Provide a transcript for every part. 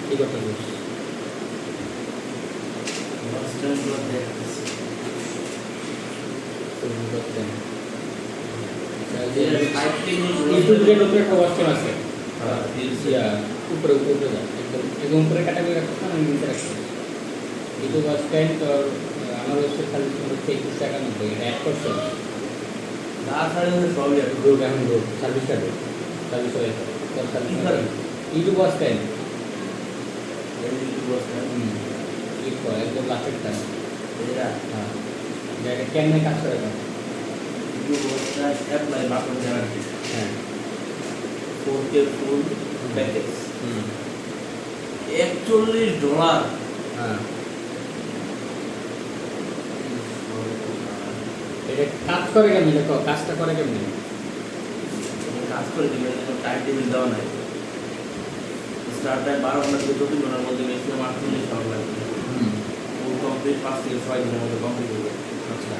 কি করতেছিস? ইউটিউবের উপরে একটা ওয়াচ আছে। উপরে উপরে যা একদম উপরে ক্যাটাগরি রাখতে না, নিচে রাখতে। ইউটিউব ওয়াচ টাইম তো আমার ওয়েবসাইট সার্ভিস হচ্ছে 2191, এটা 1%। গ্রুপ এখন গ্রুপ সার্ভিসটা গ্রুপ সার্ভিস হয়ে তোর service YouTube watch time click কর একদম লাস্টেরটা। হ্যাঁ, এটা কেমনে কাজ করে না? Apply button guarantee. হ্যাঁ 4K ফুল প্যাকেজ $41। হ্যাঁ, এটা কাজ করে কেমনি? দেখো কাজটা করে কেমনি? কাজ করে দিবেন, টাইম টেবিল দেওয়া নাই। স্টার্ট টাইম 12 ঘন্টা থেকে 24 ঘন্টার মধ্যে ম্যাক্সিমাম 48 ঘন্টা লাগবে। ফুল কমপ্লিট 5 থেকে 6 দিনের মধ্যে কমপ্লিট হবে। আচ্ছা,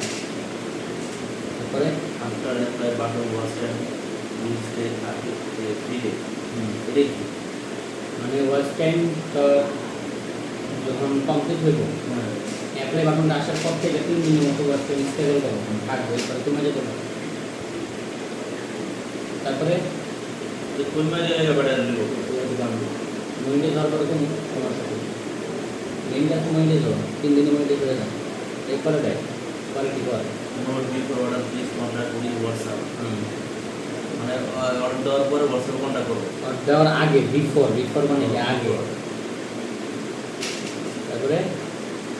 তারপরে after apply button watch time will stay 3 day. এটাই কি? মানে ওয়াচ টাইম তো যখন কমপ্লিট হইব, হ্যাঁ, অ্যাপ্লাই বাটনটা আসার পর থেকে 3 দিনের মতো ওয়াচ টাইম স্টেবল থাকবে, তারপরে তুমি যেতে পারো। তারপরে তো কোন মানে ব্যাপারটা লিখো? মহিন্ডে যাওয়ার পরে তুমি তোমার সাথে মেইনটা তো মহিন্ডে যাও, 3 দিনের মধ্যে চলে যাও, এরপরে দেয় পরে কী করে? Note before order please contact with WhatsApp. মানে অর্ডার দেওয়ার পরে হোয়াটসঅ্যাপে কন্ট্যাক্ট করবো। আর দেওয়ার আগে বিফোর মানে কি আগে। তারপরে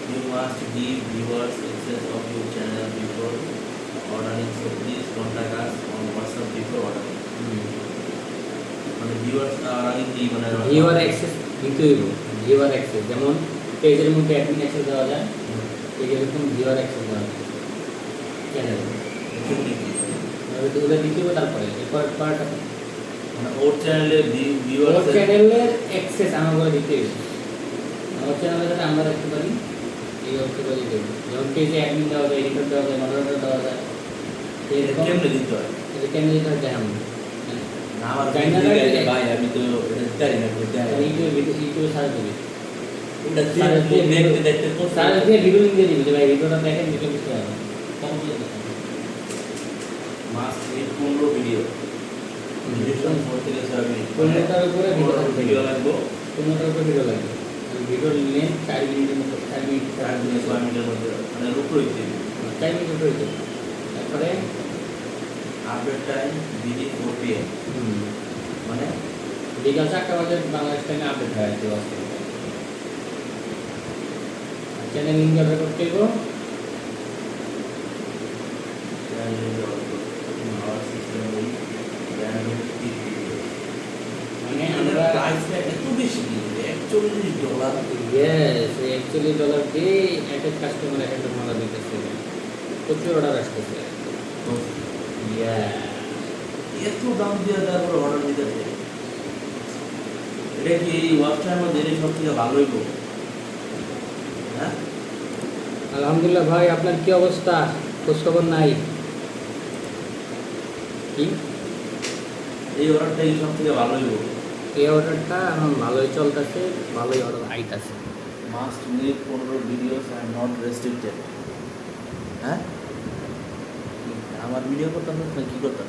You must give viewers access of your channel before ordering, so please contact us on WhatsApp before ordering. মানে ভিউয়ার্স আগে কি মানে ভিউয়ার অ্যাক্সেস দিতে হইব। ভিউয়ার অ্যাক্সেস যেমন পেজের মধ্যে অ্যাডমিন অ্যাক্সেস দেওয়া যায়, পেজে এরকম ভিউয়ার অ্যাক্সেস দেওয়া যায় চ্যানেলে। ওগুলো দিতে হবে। তারপরে এরপর পার্ট মানে ওর চ্যানেলে ভিউয়ার্স ওর চ্যানেলের অ্যাক্সেস আমাকে দিতে হবে। আমার চ্যানেলে যাতে আমরা রাখতে পারি এই অবস্থাটা দিতে হবে। যেমন পেজে অ্যাডমিন দেওয়া যায়, এডিটর দেওয়া যায়, মডারেটর দেওয়া যায়। এরকম কেমনে দিতে হয়? এটা কেমনে দিতে হয় দেখাবো। না আমার জানি না ভাই, আমি তো এটা জানি না। ইউটিউবে সার্চ দিবি, ওটা দেখতে দেখতে সার্চ দিয়ে ভিডিও লিঙ্ক দিয়ে দিবি যে ভাই ভিডিওটা দেখেন, ভিডিও বুঝতে পারবেন। মাস 15 ভিডিও ডিসক্রিপশন 4 থেকে 6 মিনিট। 15টার উপরে ভিডিও লাগবে, 15টার উপরে ভিডিও লাগবে। ভিডিওর লেন্থ 4 মিনিটের মতো, 4 মিনিট 4 থেকে 6 মিনিটের মধ্যে মানে রূপরে দিতে 4 মিনিট উপরে দিতে। তারপরে আপডেট টাইম বিডি 4 PM মানে বিকাল 4টা বাজে বাংলাদেশ টাইমে আপডেট হয় আর কি। চ্যানেল লিঙ্ক অর্ডার করতে হইব। মানে আমরা এত বেশি $41 ইয়েস, $41 দিয়ে এক এক কাস্টমার এক একটা মালা দিতেছে, প্রচুর অর্ডার আসতেছে। এত দাম দিয়ে তারপর অর্ডার দিতে হবে। এটা কি এই ওয়াচটার মধ্যে সব থেকে ভালো হইব? হ্যাঁ, আলহামদুলিল্লাহ। ভাই আপনার কি অবস্থা? খোঁজখবর নাই কি? এই অর্ডারটাই সব থেকে ভালো হইব। এই অর্ডারটা এখন ভালোই চলতেছে, ভালোই অর্ডার আইতাছে। Must make 15 videos and not restricted. হ্যাঁ, আমার ভিডিও করতাম না কি করতাম?